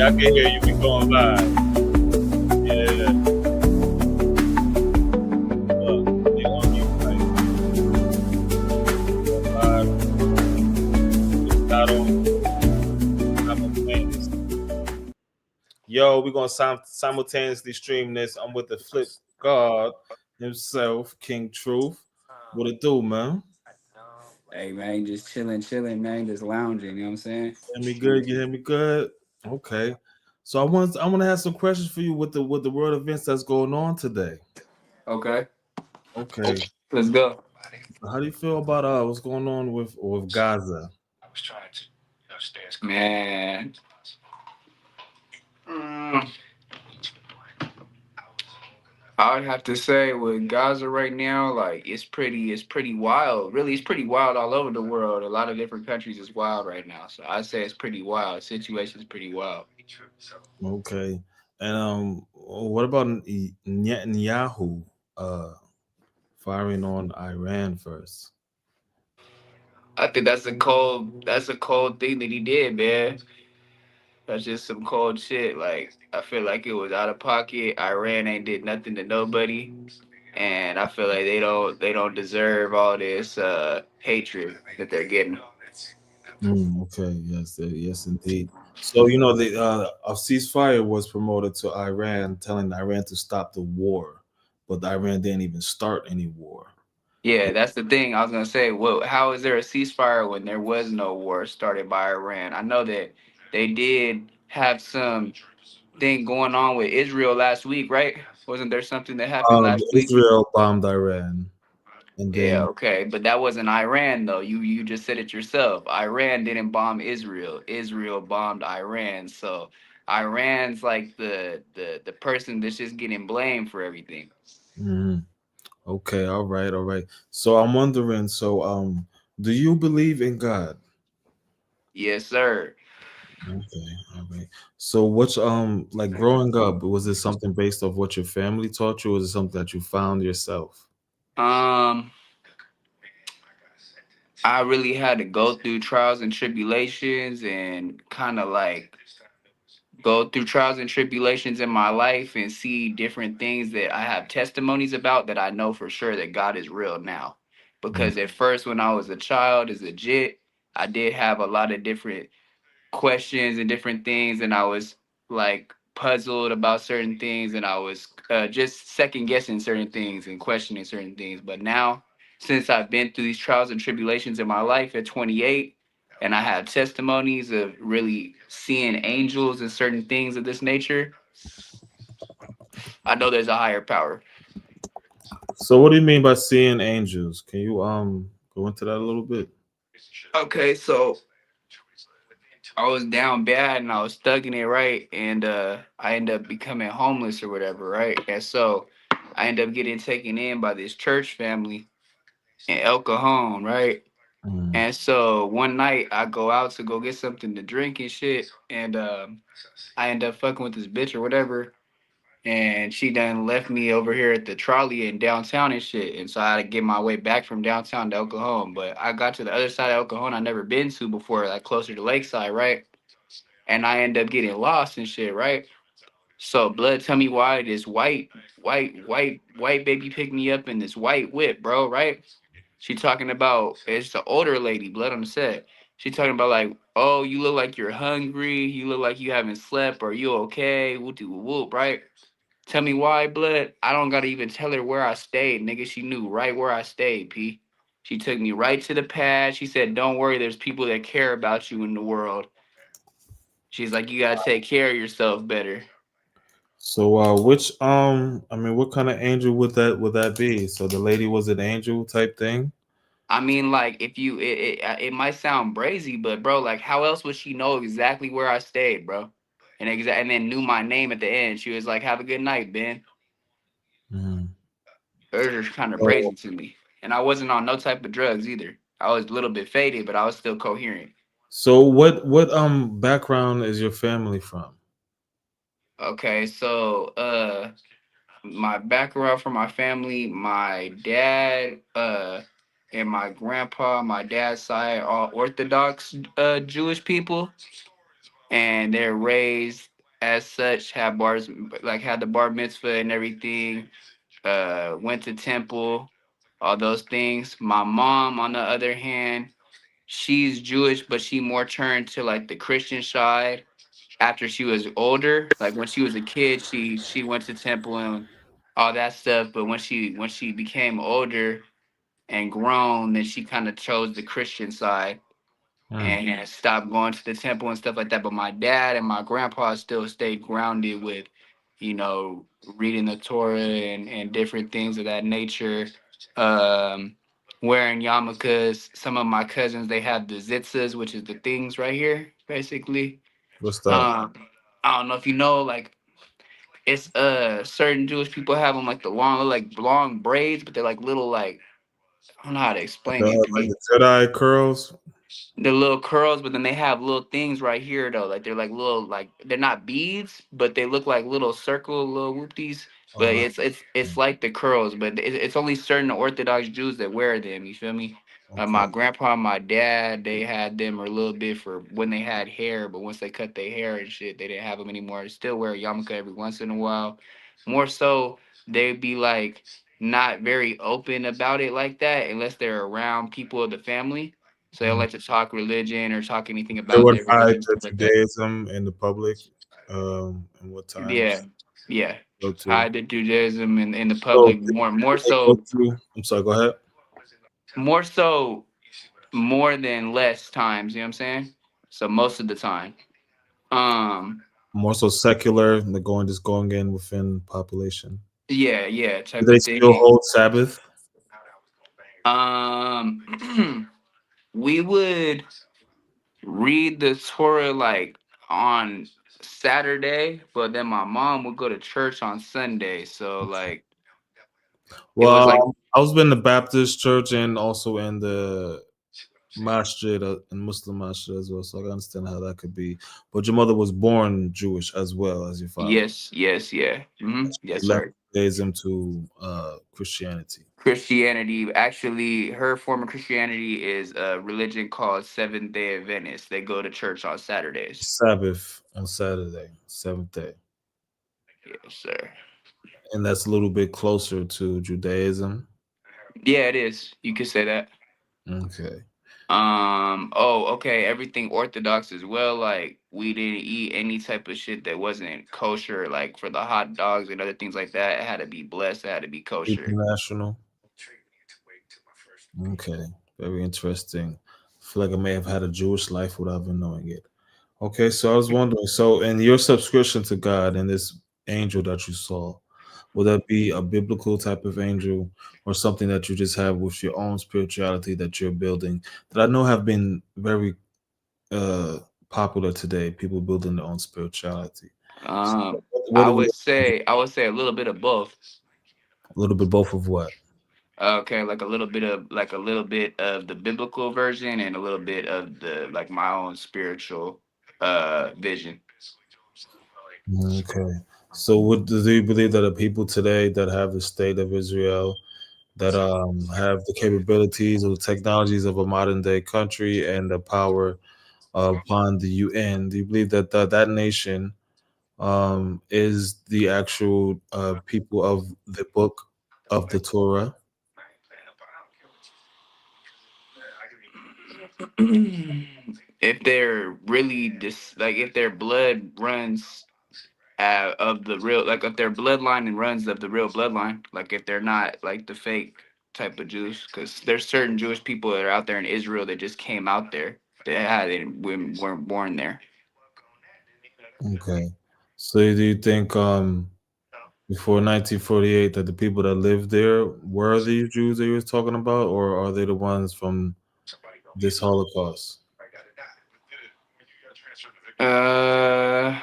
I can hear you. We going live. Yeah. Look, they on mute, right? Going live. It's not on simultaneously. Yo, we're gonna simultaneously stream this. I'm with the Flip God himself, King Truth. What it do, man? Hey man, just chilling, man, just lounging. You know what I'm saying? Hear me good? You hear me good? Okay. So I want to have some questions for you with the world events that's going on today. Okay, Okay. let's go. How do you feel about what's going on with Gaza? Man, mm, I would have to say with Gaza right now, like it's pretty wild. Really, it's pretty wild all over the world. A lot of different countries is wild right now. So I'd say it's pretty wild. The situation's pretty wild. Okay. And what about Netanyahu firing on Iran first? I think that's a cold thing that he did, man. That's just some cold shit. Like I feel like it was out of pocket. Iran ain't did nothing to nobody, and I feel like they don't deserve all this hatred that they're getting. Okay. Yes. Yes, indeed. So the a ceasefire was promoted to Iran, telling Iran to stop the war, but Iran didn't even start any war. Yeah, that's the thing. I was gonna say, well, how is there a ceasefire when there was no war started by Iran? I know that they did have some thing going on with Israel last week, right? Wasn't there something that happened last week? Israel bombed Iran, and Yeah, then okay, but that wasn't Iran though. You just said it yourself. Iran didn't bomb Israel. Israel bombed Iran. So Iran's like the person that's just getting blamed for everything. mhm. Okay, all right, all right. So I'm wondering, do you believe in God? Yes, sir. Okay, all right. So what's like growing up, was it something based off what your family taught you, or was it something that you found yourself? Um, I really had to go through trials and tribulations and kind of like go through trials and tribulations in my life and see different things that I have testimonies about that I know for sure that God is real now. Mm, Because at first, when I was a child, as a jit, I did have a lot of different questions and different things, and I was like puzzled about certain things, and I was just second guessing certain things and questioning certain things. But now, since I've been through these trials and tribulations in my life at 28, and I have testimonies of really seeing angels and certain things of this nature, I know there's a higher power. So what do you mean by seeing angels? Can you go into that a little bit? Okay, so I was down bad and I was stuck in it, right? And I ended up becoming homeless or whatever, right? And so I ended up getting taken in by this church family in El Cajon, right? Mm, And so one night I go out to go get something to drink and shit, and I end up fucking with this bitch or whatever, and she done left me over here at the trolley in downtown and shit, and so I had to get my way back from downtown to El Cajon. But I got to the other side of El Cajon I never been to before, like closer to Lakeside, right? And I end up getting lost and shit, right? So blood, tell me why this white baby picked me up in this white whip, bro, right? She talking about it's the older lady, blood on the set. She talking about like, oh, you look like you're hungry, you look like you haven't slept, are you okay? Whoop whoop whoop, right? Tell me why, blood. I don't gotta even tell her where I stayed, nigga. She knew right where I stayed, P. She took me right to the pad. She said, don't worry, there's people that care about you in the world. She's like, you gotta take care of yourself better. So which I mean, what kind of angel would that be? So the lady was an angel type thing? I mean, like, if you, it might sound brazy, but bro, like, how else would she know exactly where I stayed, bro? And then knew my name at the end. She was like, "Have a good night, Ben." Mm. It was just kind of So, brazy to me, and I wasn't on no type of drugs either. I was a little bit faded, but I was still coherent. so what background is your family from? Okay, so my background for my family, my dad, and my grandpa, my dad's side, all Orthodox Jewish people, and they're raised. as such, had bars like had the bar mitzvah and everything. Went to temple, all those things. My mom, on the other hand, she's Jewish, but she more turned to like the Christian side after she was older. Like when she was a kid, she went to temple and all that stuff. But when she became older and grown, then she kind of chose the Christian side Hmm. and stopped going to the temple and stuff like that. But my dad and my grandpa still stayed grounded with, you know, reading the Torah and different things of that nature. Um, Wearing yarmulkes. Some of my cousins they have the zitzas, which is the things right here, basically. What's that? Um, I don't know if you know, like it's certain Jewish people have them like the long braids, but they're like little like I don't know how to explain it. Like the Jedi curls. The little curls, but then they have little things right here though. Like they're like little like they're not beads, but they look like little circle little whoopties. But Oh, it's like the curls, but it's only certain Orthodox Jews that wear them. You feel me? okay. My grandpa, and my dad, they had them a little bit for when they had hair, but once they cut their hair and shit, they didn't have them anymore. They still wear a yarmulke every once in a while. More so, they'd be like not very open about it like that unless they're around people of the family, so they don't Mm. like to talk religion or talk anything They about were their tied religion, to stuff like that. Judaism in the public. And what Yeah, times yeah. go to? Tied to Judaism and in the So public more did they go so to? I'm sorry. Go ahead. more so more than less times, you know what I'm saying? So most of the time. Um More so secular, and they're going in within population. yeah, yeah, Do type they of still thing. hold Sabbath? We would read the Torah like on Saturday, but then my mom would go to church on Sunday. So like it was Well, like I was in the Baptist church and also in the masjid and Muslim masjid as well, so I can understand how that could be. But your mother was born Jewish as well as your father. yes, yes, yeah. Yes, She left sir. Judaism to Christianity. Christianity, actually, her form of Christianity is a religion called Seventh Day Adventist. They go to church on Saturdays. Sabbath on Saturday, seventh day, Yes, sir. and that's a little bit closer to Judaism. Yeah, it is. You could say that. Okay. Oh, okay. Everything Orthodox as well. Like we didn't eat any type of shit that wasn't kosher. Like for the hot dogs and other things like that, it had to be blessed. It had to be kosher. International. Okay. Very interesting. I feel like I may have had a Jewish life without even knowing it. Okay, so I was wondering, so in your subscription to God and this angel that you saw, would that be a biblical type of angel or something that you just have with your own spirituality that you're building that I know have been very uh popular today, people building their own spirituality. So Um, what, what I would say a little bit of both. a little bit both of what? Okay, like a little bit of the biblical version and a little bit of the like my own spiritual vision. Okay. So what do you believe that the people today that have the state of Israel that have the capabilities or the technologies of a modern day country and the power upon the UN. Do you believe that that nation is the actual people of the book of the Torah? If they're really like if their blood runs of the real like if their bloodline and runs of the real bloodline, like if they're not like the fake type of Jews, because there's certain Jewish people that are out there in Israel that just came out there that weren't born there. Okay. So do you think before 1948 that the people that lived there were these Jews that you were talking about, or are they the ones from this Holocaust? Uh,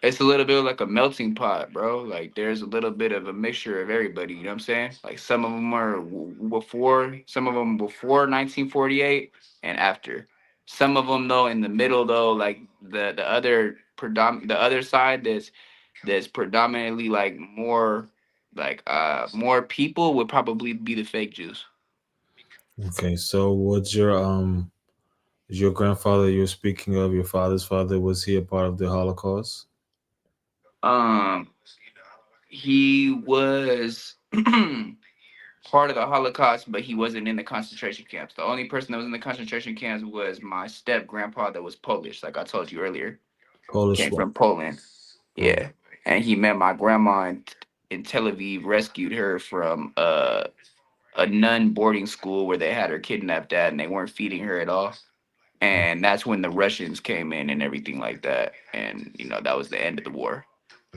it's a little bit like a melting pot, bro. Like there's a little bit of a mixture of everybody. You know what I'm saying? Like some of them are before, some of them before 1948 and after. Some of them though in the middle though, like the other side that's predominantly like more people would probably be the fake Jews. Okay, so what's your is your grandfather you're speaking of, your father's father, was he a part of the Holocaust? Um, he was part of the Holocaust, but he wasn't in the concentration camps. The only person that was in the concentration camps was my step grandpa that was Polish, like I told you earlier. Polish Came one. from Poland. Oh, Yeah. And he met my grandma in Tel Aviv, rescued her from a nun boarding school where they had her kidnapped at and they weren't feeding her at all. oh. And that's when the Russians came in and everything like that. And, that was the end of the war.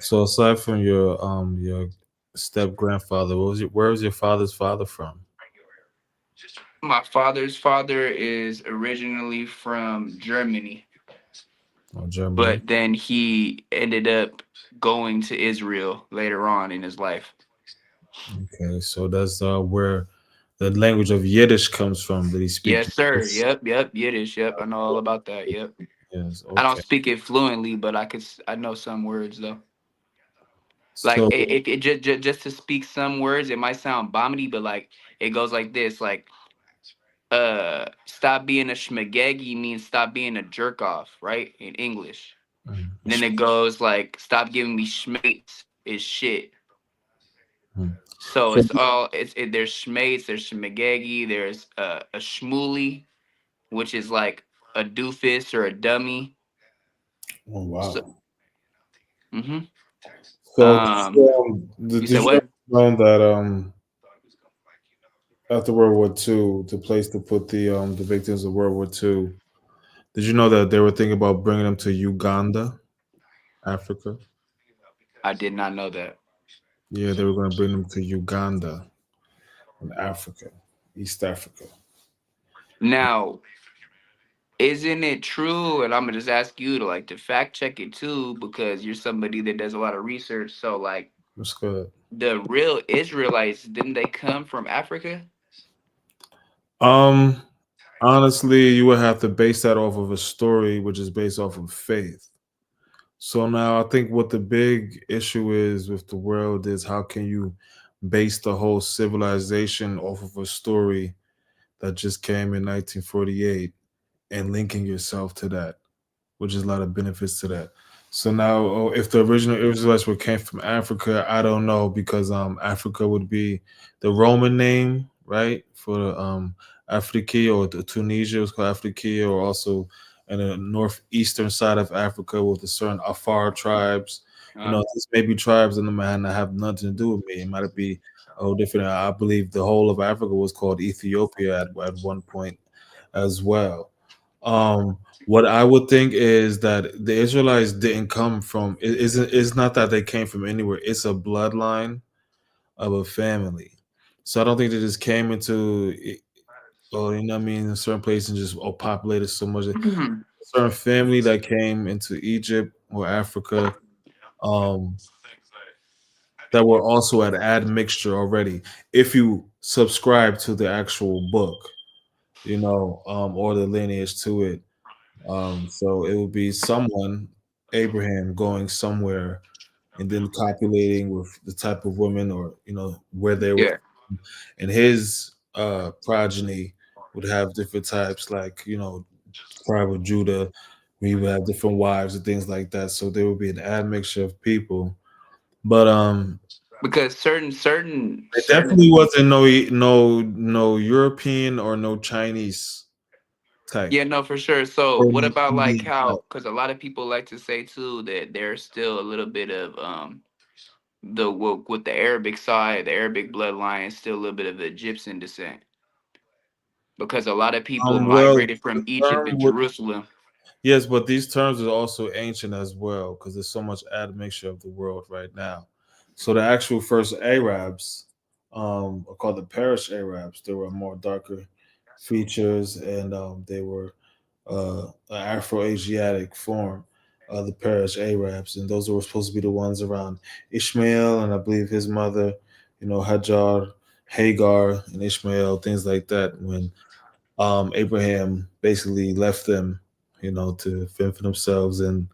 So aside from your step grandfather, where was your father's father from? My father's father is originally from Germany, Oh, Germany. but then he ended up going to Israel later on in his life. Okay, so that's where the language of Yiddish comes from. Did he speak Yes, sir. Yiddish? Yep, yep. Yiddish. Yep. I know all about that. Yep. Yes. I don't Okay. speak it fluently, but I know some words though. Like So, if it just to speak some words, it might sound vomity, but like it goes like this, like stop being a schmagegi means stop being a jerk off, right? In English. mm, And then it goes like stop giving me schmates is shit. mm. So So, it's all there's schmates, there's schmagegi, there's a schmooly, which is like a doofus or a dummy. oh So, wow. hmm So, you did said you ever what? know that after World War II, the place to put the victims of World War II, did you know that they were thinking about bringing them to Uganda, Africa? I did not know that. Yeah, they were going to bring them to Uganda in Africa, East Africa. Now, isn't it true? And I'm gonna just ask you to like to fact check it too, because you're somebody that does a lot of research. So like That's good. the real Israelites, didn't they come from Africa? Um, Honestly, you would have to base that off of a story which is based off of faith. So now I think what the big issue is with the world is how can you base the whole civilization off of a story that just came in 1948 and linking yourself to that, which is a lot of benefits to that. So now, if the original Israelites were came from Africa, I don't know because Africa would be the Roman name, right, for the Africa or the Tunisia was called Africa, or also in the northeastern side of Africa with the certain Afar tribes. You Uh, know, this may be tribes and might not have nothing to do with me. It might be a whole different. I believe the whole of Africa was called Ethiopia at one point as well. What I would think is that the Israelites didn't come from it isn't it's not that they came from anywhere. It's a bloodline of a family. So I don't think they just came into or you know what I mean, a certain place and just populated so much. A certain family that came into Egypt or Africa, um, that were also at admixture already. If you subscribe to the actual book, or the lineage to it. So it would be someone, Abraham, going somewhere and then copulating with the type of women or where they were, yeah, and his progeny would have different types, like tribe of Judah. We would have different wives and things like that. So there would be an admixture of people, but because certain it definitely certain wasn't no European or no Chinese type yeah, no, for sure. So or what no about like Indian type. how? Because a lot of people like to say too that there's still a little bit of with the Arabic side, the Arabic bloodline, is still a little bit of Egyptian descent because a lot of people Well, migrated the from Egypt term and would Jerusalem. yes, but these terms are also ancient as well because there's so much admixture of the world right now. So the actual first Arabs, are called the Parish Arabs. They were more darker features, and they were an Afro-Asiatic form of the Parish Arabs, and those were supposed to be the ones around Ishmael and I believe his mother, Hajar, Hagar, and Ishmael, things like that. When Abraham basically left them, to fend for themselves in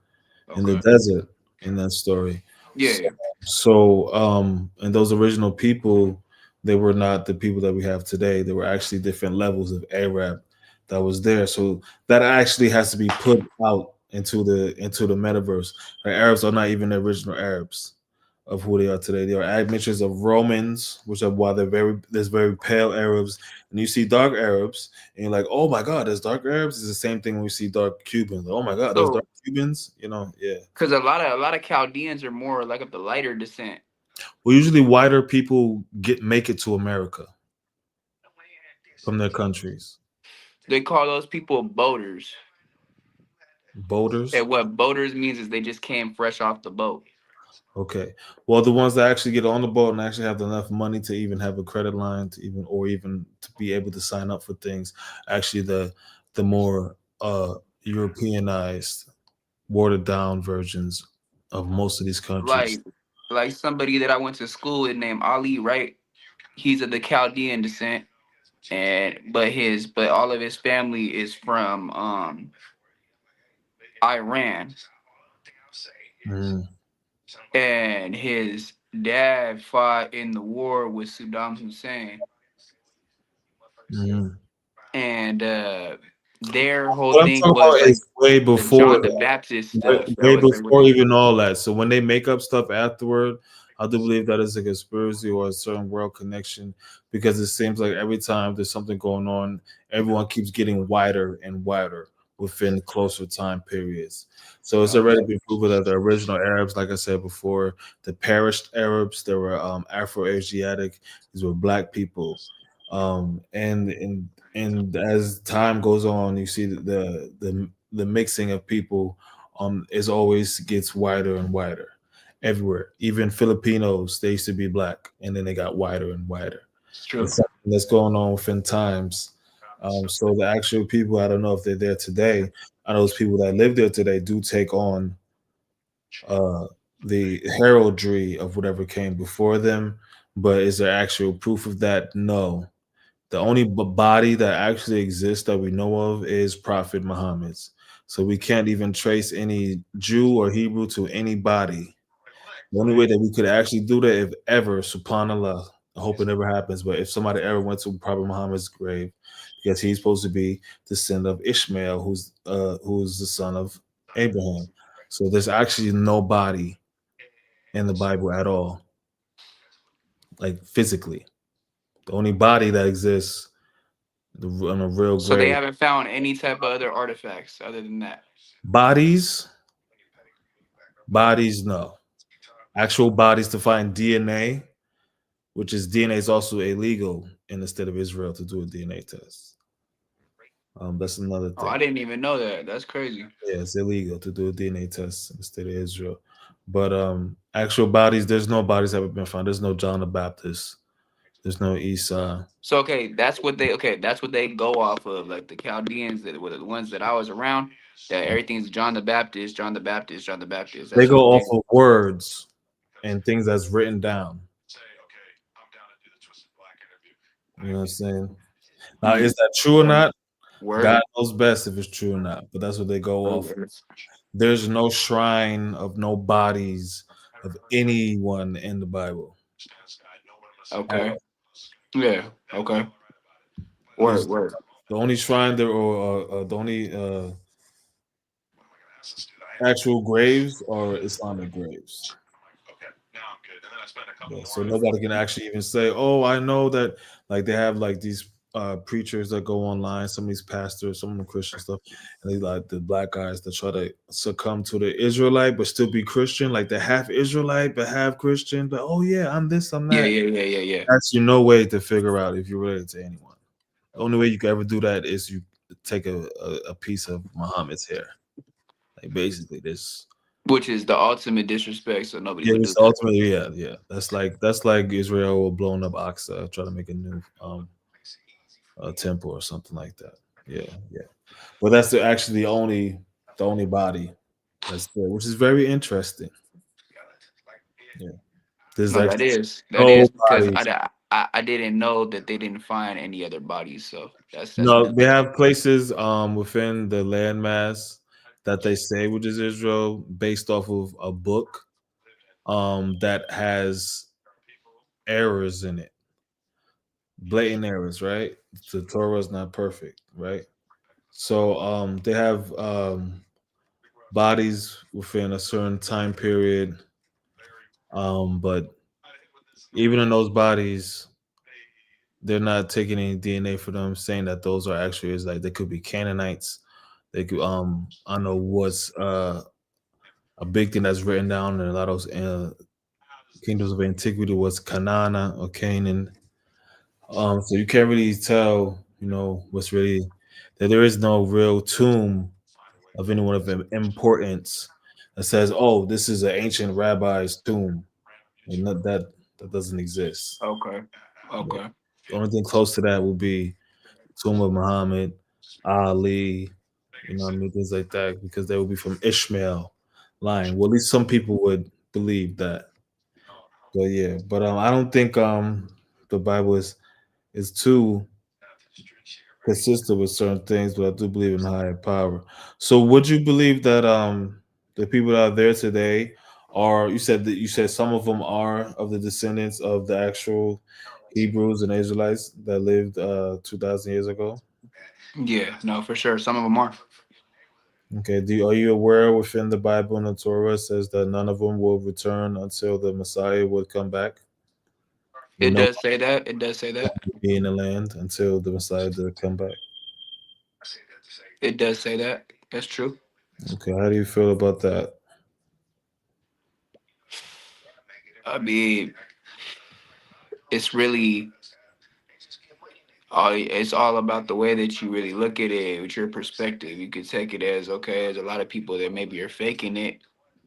the Okay. desert in that story. Yeah, So, yeah. and those original people, they were not the people that we have today. There were actually different levels of Arab that was there. So that actually has to be put out into the metaverse. The Arabs are not even the original Arabs of who they are today. They are admixtures of Romans, which are why there's very pale Arabs, and you see dark Arabs, and you're like, oh my God, there's dark Arabs. It's the same thing when we see dark Cubans. Oh my God, there's dark So, Cubans. You know, yeah. because a lot of Chaldeans are more like of the lighter descent. Well, usually whiter people make it to America from their countries. They call those people boaters. Boaters. And what boaters means is they just came fresh off the boat. Okay. Well, the ones that actually get on the boat and actually have enough money to even have a credit line to even to be able to sign up for things, actually the more Europeanized, watered down versions of most of these countries. Like somebody that I went to school with named Ali, right? He's of the Chaldean descent, and but all of his family is from Iran, Mhm, and his dad fought in the war with Saddam Hussein, mhm. and their whole What I'm thing talking was about like is way the before John that. the Baptist way, stuff. That way was like what before they. even all that. So when they make up stuff afterward, I do believe that is a conspiracy or a certain world connection because it seems like every time there's something going on, everyone keeps getting wider and wider within closer time periods. So it's already Okay. been proven that the original Arabs, like I said before, the perished Arabs, they were Afro-Asiatic. These were black people, and as time goes on, you see that the mixing of people is always gets wider and wider everywhere. Even Filipinos, they used to be black, and then they got wider and wider. It's true. It's something that's going on within times. So the actual people, I don't know if they're there today. I know those people that live there today do take on uh, the heraldry of whatever came before them, but is there actual proof of that? No. The only body that actually exists that we know of is Prophet Muhammad's. So we can't even trace any Jew or Hebrew to any body. The only way that we could actually do that, if ever, subhanAllah, I hope it never happens, but if somebody ever went to Prophet Muhammad's grave, because he's supposed to be the son of Ishmael, who's the son of Abraham. So there's actually no body in the Bible at all, like physically. The only body that exists on a real So they grave. haven't found any type of other artifacts other than that. Bodies, bodies, no. Actual bodies to find DNA, which is DNA is also illegal in the state of Israel to do a DNA test. That's another Oh, I thing. didn't even know that. That's crazy. Yeah, it's illegal to do a DNA test in the state of Israel. But actual bodies, there's no bodies that have been found. There's no John the Baptist. There's no Esau. So that's what they go off of, like the Chaldeans that were the ones that I was around. That everything's John the Baptist, John the Baptist, John the Baptist. They That's go what off they. of words and things that's written down. You know what I'm saying? Now, Mm, is that true or not? God word. knows best if it's true or not, but that's what they go off. Word. There's no shrine of no bodies of anyone in the Bible at Okay. all. Yeah. Okay. There's Word. Word. the only shrine there, or the only actual graves are Islamic graves. Yeah, so nobody can actually even say, "Oh, I know that." Like they have like these preachers that go online, some of these pastors, some of the Christian stuff, and they like the black guys that try to succumb to the Israelite but still be Christian, like the half Israelite but half Christian. But oh yeah, I'm this, I'm Yeah. that. Yeah. Yeah. Yeah. Yeah. That's you no way to figure out if you're related to anyone. The only way you can ever do that is you take a piece of Muhammad's hair. Like basically this. Which is the ultimate disrespect. So nobody Yeah, would do it's that. ultimately, yeah. That's like Israel blowing up Aqsa, trying to make a new temple or something like that. Yeah. But that's actually the only body that's there, which is very interesting. Yeah, there's No, like that is no because bodies. I didn't know that they didn't find any other bodies. So that's No, they nothing. have places within the landmass that they say which is Israel based off of a book that has errors in it, blatant errors, right? The Torah is not perfect, right? So they have bodies within a certain time period. But even in those bodies, they're not taking any DNA for them, saying that those are actually is like they could be Canaanites. They could I know what's a big thing that's written down in a lot of those kingdoms of antiquity was Canaan or Canaan. So you can't really tell, what's really that there is no real tomb of anyone of importance that says, "Oh, this is an ancient rabbi's tomb." And that doesn't exist. Okay. Yeah. Okay. The only thing close to that would be tomb of Muhammad, Ali, what I mean, things like that, because they would be from Ishmael line. Well, at least some people would believe that. But yeah, but I don't think the Bible is too consistent with certain things, but I do believe in higher power. So would you believe that the people that are there today are you said some of them are of the descendants of the actual Hebrews and Israelites that lived 2000 years ago? Yeah. No, for sure. Some of them are. Okay, are you aware within the Bible and the Torah says that none of them will return until the Messiah would come back? It No does say that. It does say one that. will be in the land until the Messiah did come back. It does say that. That's true. Okay, how do you feel about that? I mean, it's really it's all about the way that you really look at it with your perspective. You could take it as okay, there's a lot of people that maybe are faking it.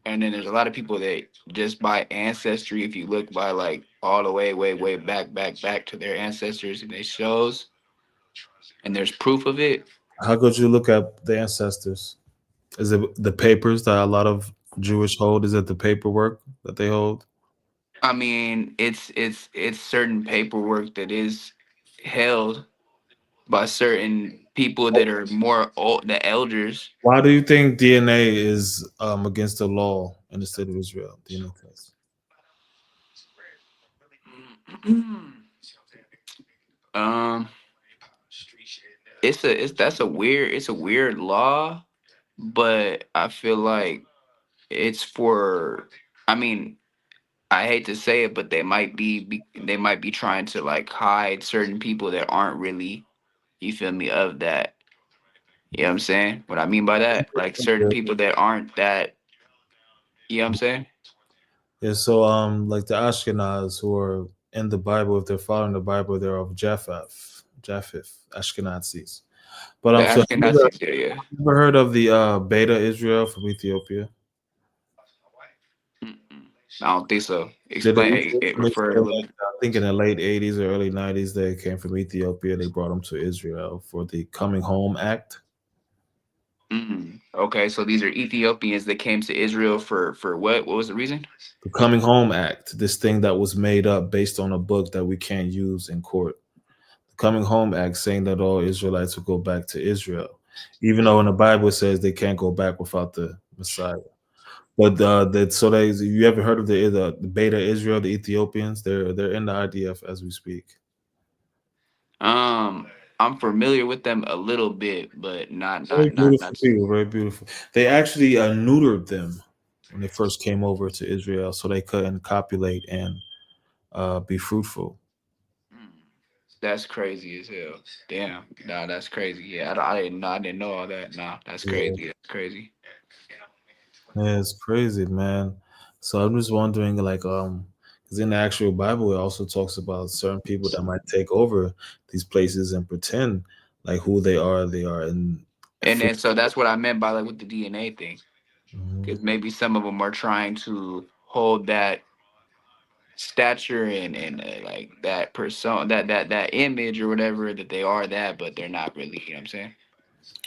And then there's a lot of people that just by ancestry, if you look by like all the way, way back to their ancestors and they shows and there's proof of it. How could you look at the ancestors? Is it the papers that a lot of Jewish hold? Is it the paperwork that they hold? I mean, it's certain paperwork that is held by certain people that are more old, the elders. Why do you think DNA is against the law in the state of Israel? DNA test. um, it's that's a weird it's a weird law, but I feel like it's for. I mean, I hate to say it, but they might be trying to like hide certain people that aren't really, you feel me, of that. You know what I'm saying? What I mean by that, like certain people that aren't that. You know what I'm saying? Yeah, so like the Ashkenaz who are in the Bible, if they're following the Bible, they're of Japheth, Ashkenazis. But The so Ashkenazis there, yeah. have you ever heard of the Beta Israel from Ethiopia? Mm-mm. I don't think so. Did they, Explain it. they Refer say, a little like, bit. I think in the late 80s or early 90s, they came from Ethiopia. They brought them to Israel for the Coming Home Act. Okay, so these are Ethiopians that came to Israel for what? What was the reason? The Coming Home Act, this thing that was made up based on a book that we can't use in court. The Coming Home Act saying that all Israelites will go back to Israel, even though in the Bible it says they can't go back without the Messiah. But that so they you ever heard of the Beta Israel, the Ethiopians? They're in the IDF as we speak. Um, I'm familiar with them a little bit, but Very beautiful not. people, very beautiful. They actually neutered them when they first came over to Israel, so they couldn't copulate and be fruitful. Mm, That's crazy as hell. Damn, nah, that's crazy. Yeah, I didn't know all that. Nah, that's Yeah, crazy. That's crazy. yeah, it's crazy, man. So I'm just wondering, like, because in the actual Bible, it also talks about certain people that might take over these places and pretend like who they are. They are in. And then so that's what I meant by like with the DNA thing, Mhm. because maybe some of them are trying to hold that stature and like that persona, that image or whatever that they are that, but they're not really. You know what I'm saying?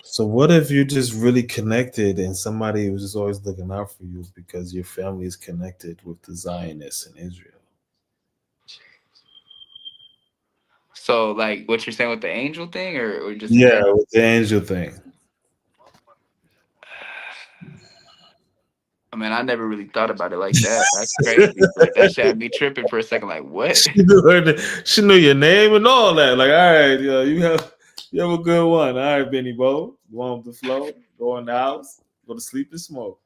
So what if you're just really connected and somebody was just always looking out for you because your family is connected with the Zionists in Israel? So like what you're saying with the angel thing, or just in Yeah, general? with the angel thing. I mean, I never really thought about it like that. That's crazy. Like that shit had me tripping for a second. Like what? She knew your name and all that. Like, all right, you have a good one. All right, Benny Bo. Go on with the flow. Go in the house. Go to sleep and smoke.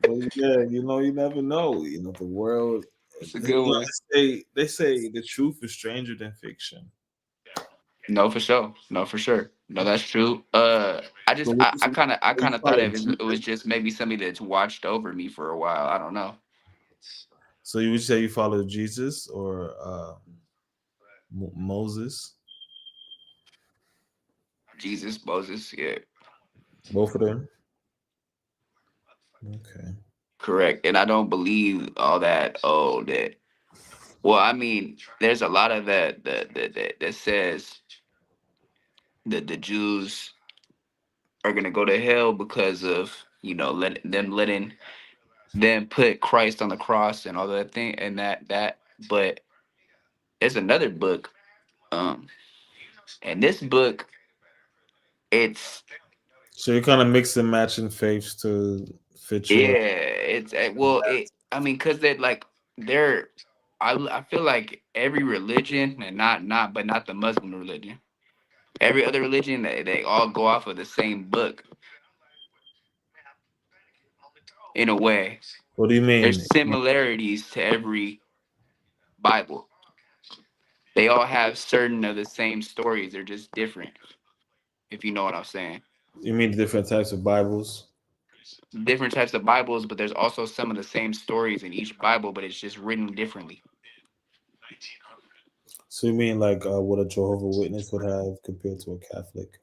But yeah, you never know. The world. It's a good one. They say the truth is stranger than fiction. No, for sure. No, for sure. No, that's true. I So just what I kind of I you kind of thought follow it was Jesus? just maybe somebody that's watched over me for a while. I don't know. So you would say you follow Jesus or Moses? Jesus, Moses, yeah, Both of them. Okay. correct. And I don't believe all that. Oh, that. Well, I mean, there's a lot of that says that the Jews are gonna go to hell because of letting them put Christ on the cross and all that thing and that. But there's another book, um, and this book, it's So you're kind of mixing matching faiths to fit yeah, your. it's well, I mean, cause they're I feel like every religion and but not the Muslim religion. Every other religion, they all go off of the same book in a way. What do you mean? There's similarities to every Bible. They all have certain of the same stories. They're just different, if you know what I'm saying. You mean the different types of Bibles? Different types of Bibles, but there's also some of the same stories in each Bible, but it's just written differently. So you mean like what a Jehovah Witness would have compared to a Catholic?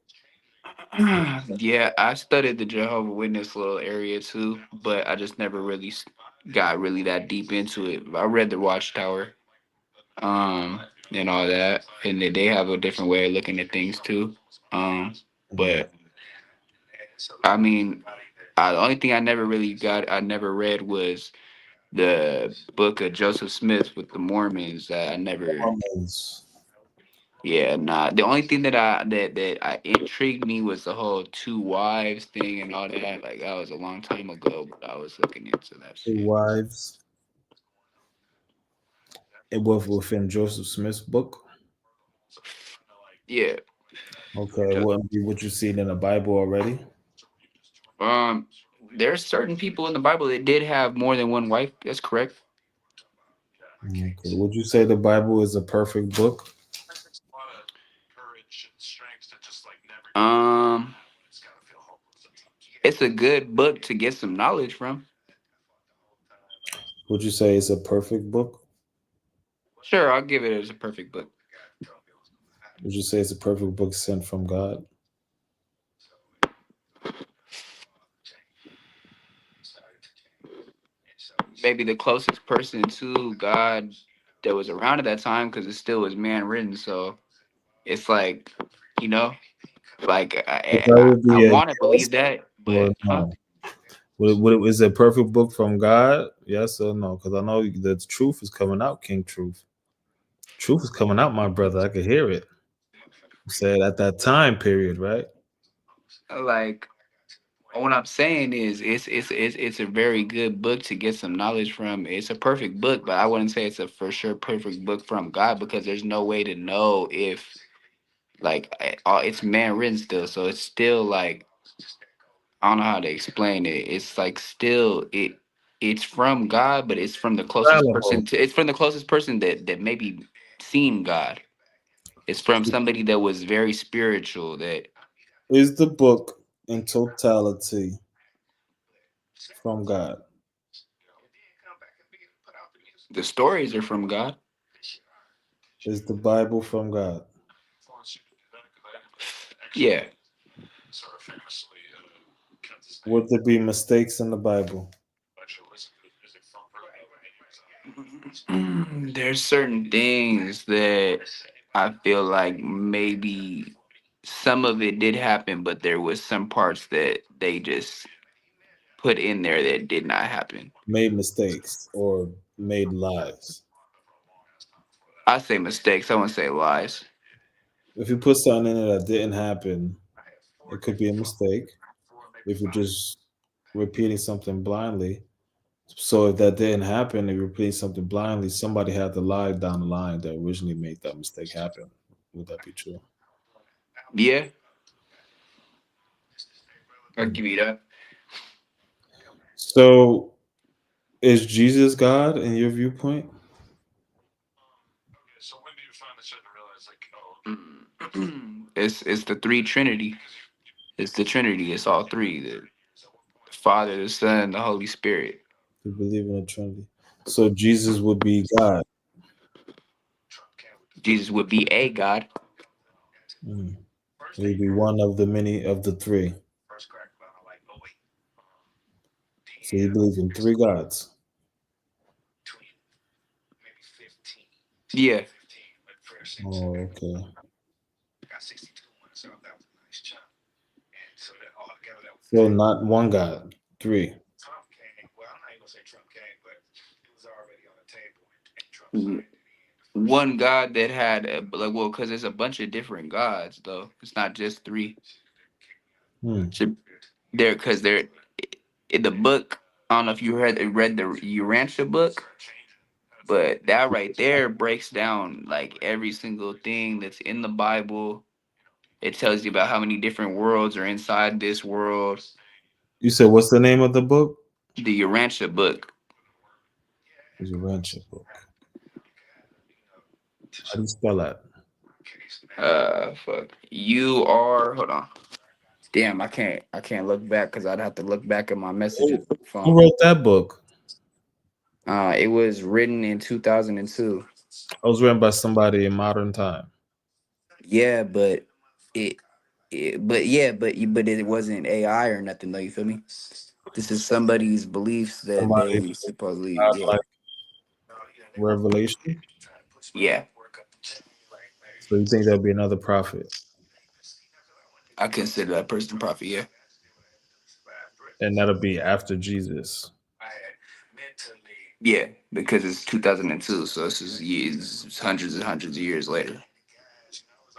Yeah, I studied the Jehovah Witness little area too, but I just never really got really that deep into it. I read the Watchtower, um, and all that, and they have a different way of looking at things too. Um, Mhm. but I mean, the only thing I never read was the book of Joseph Smith with the Mormons. I never, Mormons. yeah, nah. The only thing that intrigued me was the whole two wives thing and all that. Like that was a long time ago, but I was looking into that Two shit. wives. It was within Joseph Smith's book. Yeah. Okay, what you seen in the Bible already? Um, there's certain people in the Bible that did have more than one wife. That's correct. Okay, would you say the Bible is a perfect book? Um, it's a good book to get some knowledge from. Would you say it's a perfect book? Sure, I'll give it as a perfect book. Would you say it's a perfect book sent from God? Maybe the closest person to God that was around at that time, because it still was man written. So it's like, you know, like So that would I be a want to yes believe that, or but huh? no? Is it a perfect book from God? Yes or no? Because I know the truth is coming out, King Truth. Truth is coming out, my brother. I could hear it. Said at that time period, right? Like what I'm saying is, it's a very good book to get some knowledge from. It's a perfect book, but I wouldn't say it's a for sure perfect book from God because there's no way to know if it's man written still. So it's still like I don't know how to explain it. It's like still it's from God, but it's from the closest Fallible. person to it's from the closest person that maybe seen God. It's from somebody that was very spiritual that Is the book in totality from God? the stories are from God. Is the Bible from God? Yeah. Would there be mistakes in the Bible? There's certain things that I feel like maybe some of it did happen, but there was some parts that they just put in there that did not happen. Made mistakes or made lies? I say mistakes. I wouldn't say lies. If you put something in it that didn't happen, it could be a mistake. If you're just repeating something blindly, so if that didn't happen, if you're repeating something blindly, somebody had to lie down the line that originally made that mistake happen. Would that be true? Yeah, I'll Mm. give you that. So is Jesus God in your viewpoint? It's the three Trinity. It's the Trinity. It's all three: the Father, the Son, the Holy Spirit. You believe in a Trinity. So Jesus would be God. Jesus would be a God. Mm. He would be one of the many of the three. So you believe in three gods. Yeah. Oh, okay. So not one God, three. One God that had like, well, because there's a bunch of different gods though. It's not just three. Hmm. So there, because they're in the book. I don't know if you read the Urantia book, but that right there breaks down like every single thing that's in the Bible. It tells you about how many different worlds are inside this world. You said what's the name of the book? The Urantia book. It's a Rancher book. How do you spell that? Fuck. You are. Hold on. Damn, I can't look back because I'd have to look back at my messages Who, on the who phone. wrote that book? It was written in 2002. It was written by somebody in modern time. Yeah, but it, but yeah, but it wasn't AI or nothing though. You feel me? This is somebody's beliefs that Somebody they supposedly, got yeah, like revelation. yeah. So you think there'll be another prophet, I consider that person a prophet. Yeah, and that'll be after Jesus. yeah, because it's 2002, so this is years, hundreds and hundreds of years later.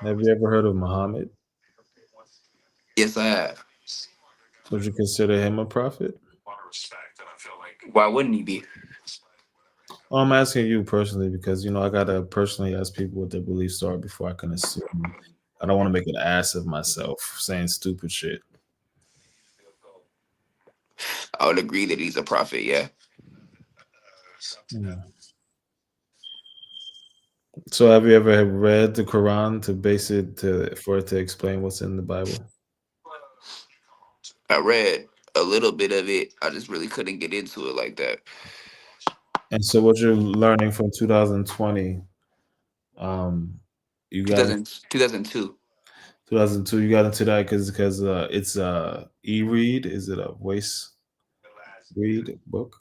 Have you ever heard of Muhammad? Yes, I have. Would you consider him a prophet? Why wouldn't he be? I'm asking you personally because I gotta personally ask people what their beliefs are before I can assume. I don't want to make an ass of myself saying stupid shit. I would agree that he's a prophet. Yeah. Hmm. So have you ever read the Quran to base it to for it to explain what's in the Bible? I read a little bit of it. I just really couldn't get into it like that. And so what you're learning from 2020, um, you got into 2002. 2002, you got into that because it's e-read. Is it a voice read book?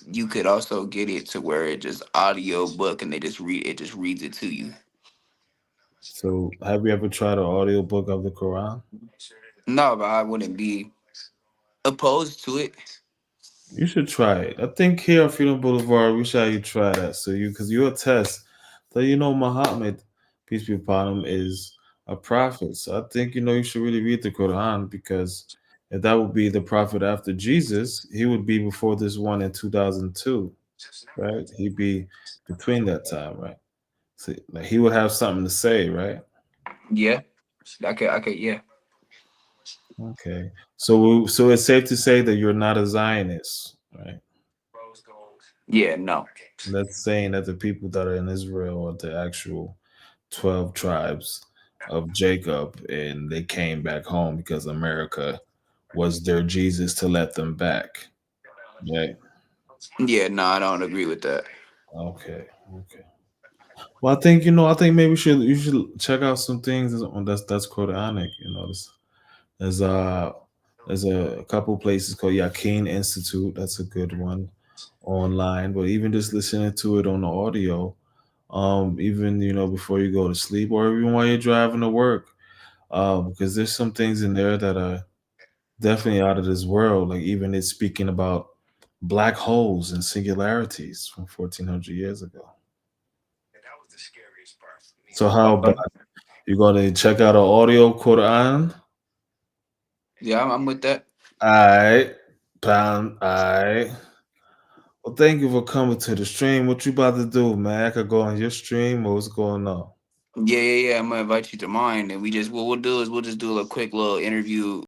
You could also get it to where it just audio book and they just read it. Just reads it to you. So have you ever tried an audio book of the Quran? No, but I wouldn't be opposed to it. You should try it. I think here on Freedom Boulevard, we should have you try that. So because you're a test that Muhammad, peace be upon him, is a prophet. So I think you should really read the Quran because if that would be the prophet after Jesus, he would be before this one in 2002, right? He'd be between that time, right? So like he would have something to say, right? Yeah, I could, yeah, Okay. So it's safe to say that you're not a Zionist, right? yeah. No, That's saying that the people that are in Israel are the actual 12 tribes of Jacob, and they came back home because America was their Jesus to let them back. Right? yeah, no. I don't agree with that. Okay. Okay. Well, I think maybe you should check out some things on that's Quranic. There's uh there's a couple places called Yakin Institute. That's a good one online. But even just listening to it on the audio, even before you go to sleep or even while you're driving to work, because there's some things in there that are definitely out of this world. Like even it's speaking about black holes and singularities from 1400 years ago. So how about Okay. you going to check out an audio Quran? Yeah, I'm with that. I pound I. Well, thank you for coming to the stream. What you about to do, man? I could go on your stream or what's going on? Yeah, yeah, yeah. I'm gonna invite you to mine, and we just what we'll do is we'll just do a quick little interview